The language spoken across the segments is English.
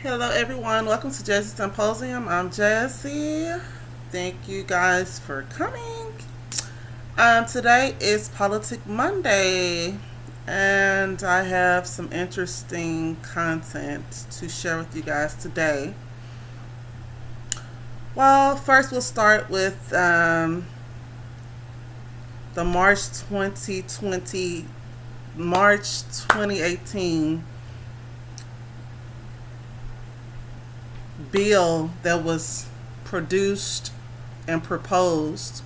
Hello, everyone. Welcome to Jesse's Symposium. I'm Jesse. Thank you guys for coming. Today is Politic Monday, and I have some interesting content to share with you guys today. Well, first we'll start with the March 2018 bill that was produced and proposed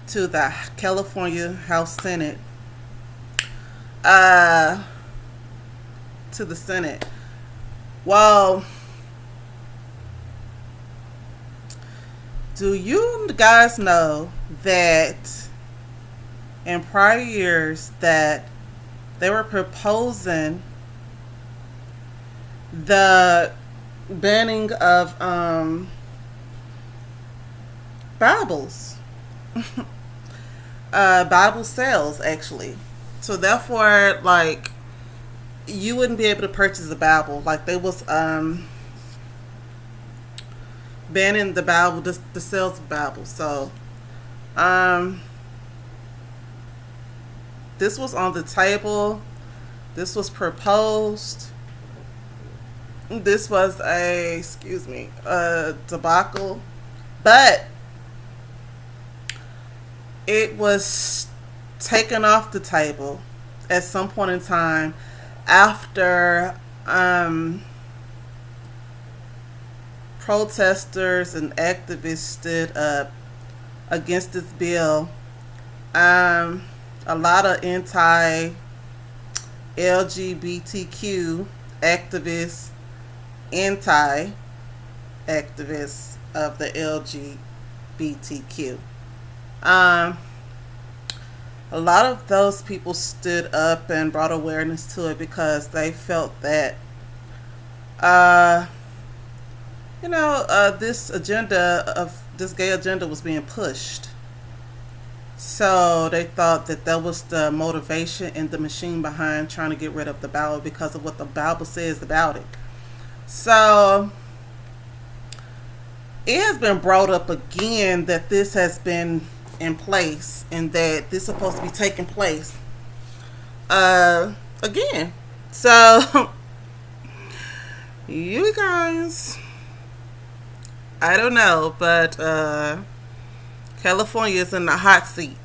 to the California House Senate, to the Senate. Well, do you guys know that in prior years that they were proposing the banning of Bibles, Bible sales actually. So therefore, like, you wouldn't be able to purchase a Bible. Like, they was banning the Bible, the sales of Bibles. So this was on the table. This was proposed. This was a debacle, but it was taken off the table at some point in time after protesters and activists stood up against this bill. A lot of anti-LGBTQ activists, anti-activists of the LGBTQ. A lot of those people stood up and brought awareness to it because they felt that, this gay agenda was being pushed. So they thought that was the motivation and the machine behind trying to get rid of the Bible because of what the Bible says about it. So it has been brought up again that this has been in place and that this is supposed to be taking place again. So you guys, I don't know, but California is in the hot seat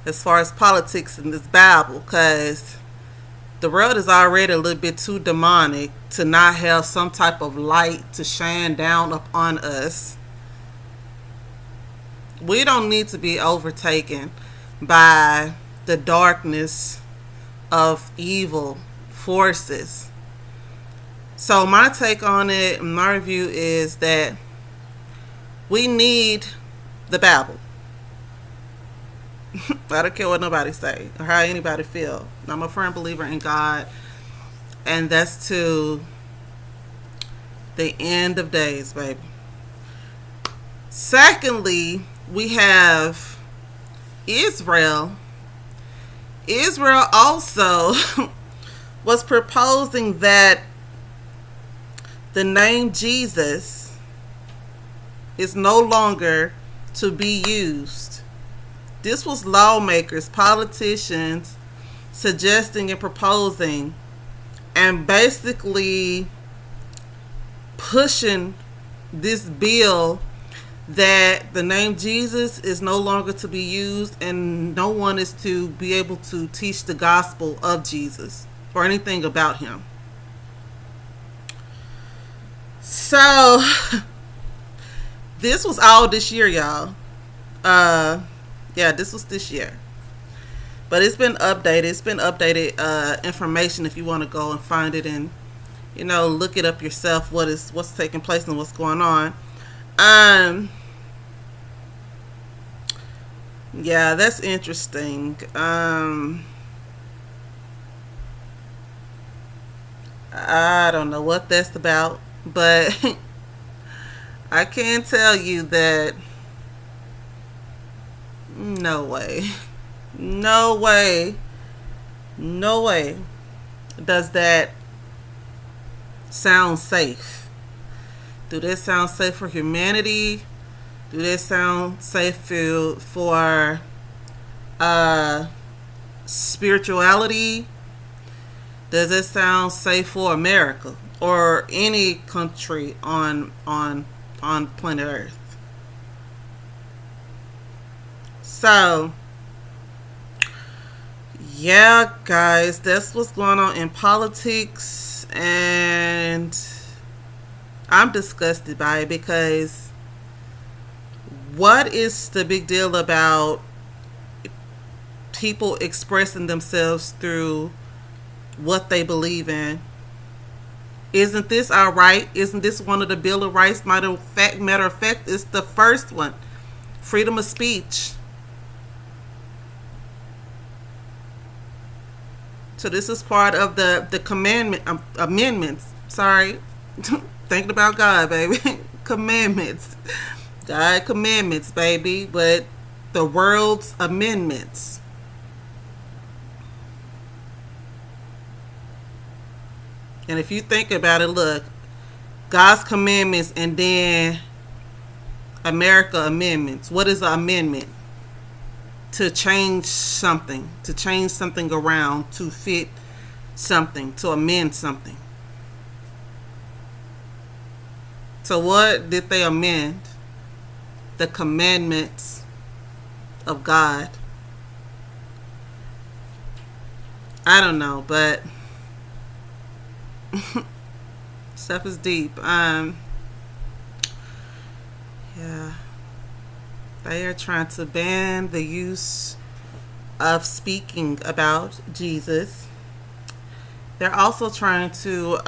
as far as politics in this Bible, because the world is already a little bit too demonic to not have some type of light to shine down upon us. We don't need to be overtaken by the darkness of evil forces. So my take on it, my review is that we need the Bible. I don't care what nobody say or how anybody feel. I'm a firm believer in God, and that's to the end of days, baby. Secondly, we have Israel. Israel also was proposing that the name Jesus is no longer to be used. This was lawmakers, politicians suggesting and proposing and basically pushing this bill that the name Jesus is no longer to be used and no one is to be able to teach the gospel of Jesus or anything about him. So this was all this year, y'all. This was this year. But it's been updated. It's been updated information if you want to go and find it and, look it up yourself, what's taking place and what's going on. That's interesting. I don't know what that's about, but I can tell you that no way does that sound safe? Do they sound safe for humanity? Do they sound safe for spirituality? Does it sound safe for America or any country on planet Earth? So, yeah, guys, that's what's going on in politics, and I'm disgusted by it because what is the big deal about people expressing themselves through what they believe in? Isn't this our right? Isn't this one of the Bill of Rights? Matter of fact, it's the first one. Freedom of speech. So this is part of the amendments. Sorry, thinking about God, baby. Commandments, God commandments, baby. But the world's amendments. And if you think about it, look, God's commandments and then America amendments. What is an amendment? To change something around to fit something, to amend something. So what did they amend? The commandments of God. I don't know, but stuff is deep. Yeah. They are trying to ban the use of speaking about Jesus. They're also trying to,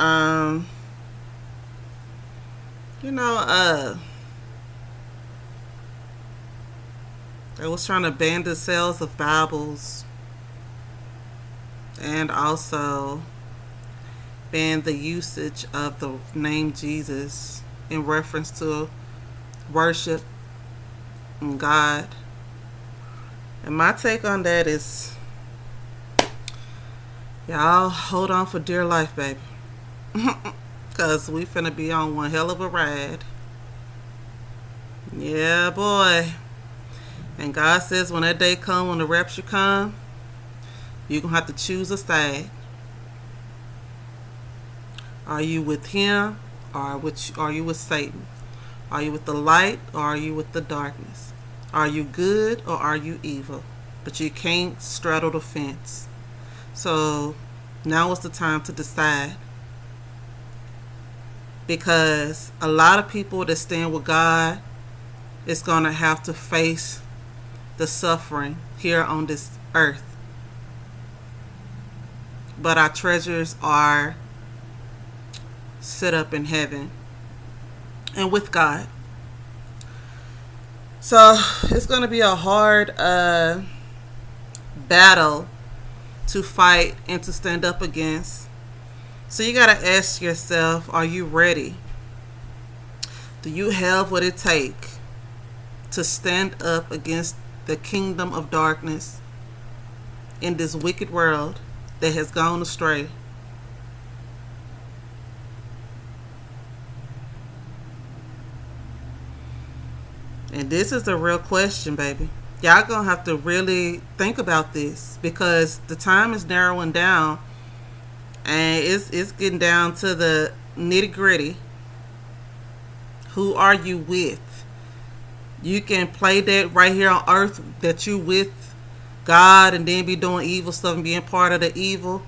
they was trying to ban the sales of Bibles and also ban the usage of the name Jesus in reference to worship God. And my take on that is, y'all hold on for dear life, baby. Because we finna be on one hell of a ride. Yeah, boy. And God says when that day come, when the rapture come, you're going to have to choose a side. Are you with him or are you with Satan? Are you with the light or are you with the darkness? Are you good or are you evil? But you can't straddle the fence. So now is the time to decide. Because a lot of people that stand with God is going to have to face the suffering here on this earth. But our treasures are set up in heaven and with God. So it's going to be a hard battle to fight and to stand up against. So you got to ask yourself, are you ready? Do you have what it takes to stand up against the kingdom of darkness in this wicked world that has gone astray? And this is the real question, baby. Y'all gonna have to really think about this because the time is narrowing down and it's getting down to the nitty gritty. Who are you with? You can play that right here on earth that you with God and then be doing evil stuff and being part of the evil.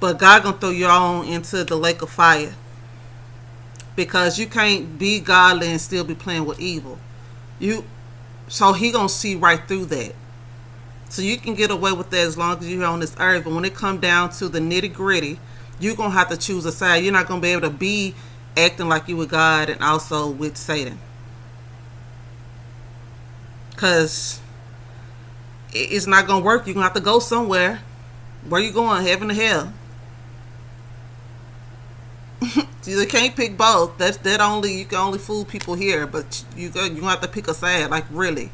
But God gonna throw you on into the lake of fire. Because you can't be godly and still be playing with evil. So he gonna see right through that. So you can get away with that as long as you're on this earth. But when it come down to the nitty gritty, you're gonna have to choose a side. You're not gonna be able to be acting like you with God and also with Satan. Because it's not gonna work. You're gonna have to go somewhere. Where you going? Heaven or hell? You can't pick both. You can only fool people here, but you have to pick a side. Like really,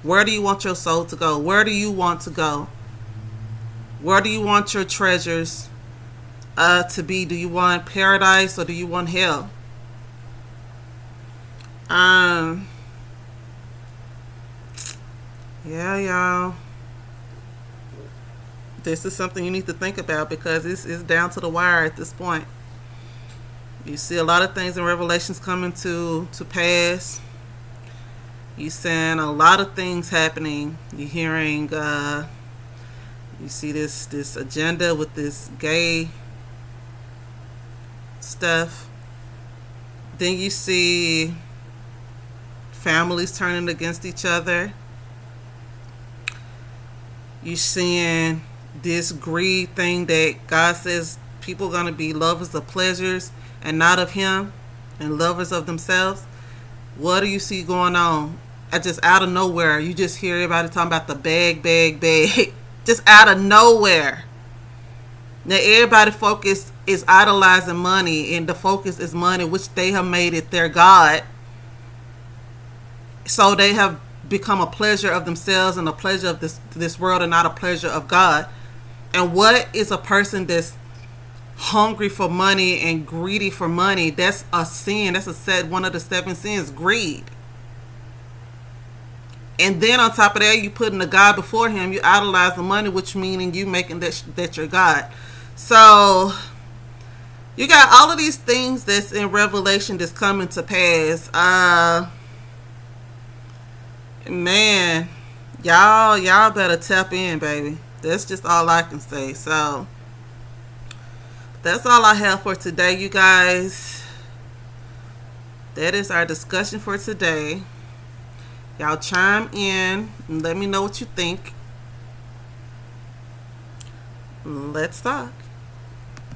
where do you want your soul to go? Where do you want to go? Where do you want your treasures to be? Do you want paradise or do you want hell? Um, yeah, y'all. This is something you need to think about because it's down to the wire at this point. You see a lot of things in Revelations coming to pass. You seeing a lot of things happening. You hearing, you see this agenda with this gay stuff. Then you see families turning against each other. You seeing this greed thing that God says people are going to be lovers of pleasures and not of Him, and lovers of themselves. What do you see going on? Just out of nowhere, you just hear everybody talking about the bag. Just out of nowhere. Now everybody focus is idolizing money, and the focus is money, which they have made it their God. So they have become a pleasure of themselves and a pleasure of this world, and not a pleasure of God. And what is a person that's hungry for money and greedy for money? That's a sin. That's one of the 7 sins, greed. And then on top of that, you putting the God before Him. You idolize the money, which meaning you making that your God. So you got all of these things that's in Revelation that's coming to pass. Man, y'all better tap in, baby. That's just all I can say. So that's all I have for today, you guys. That is our discussion for today. Y'all chime in and let me know what you think. Let's talk.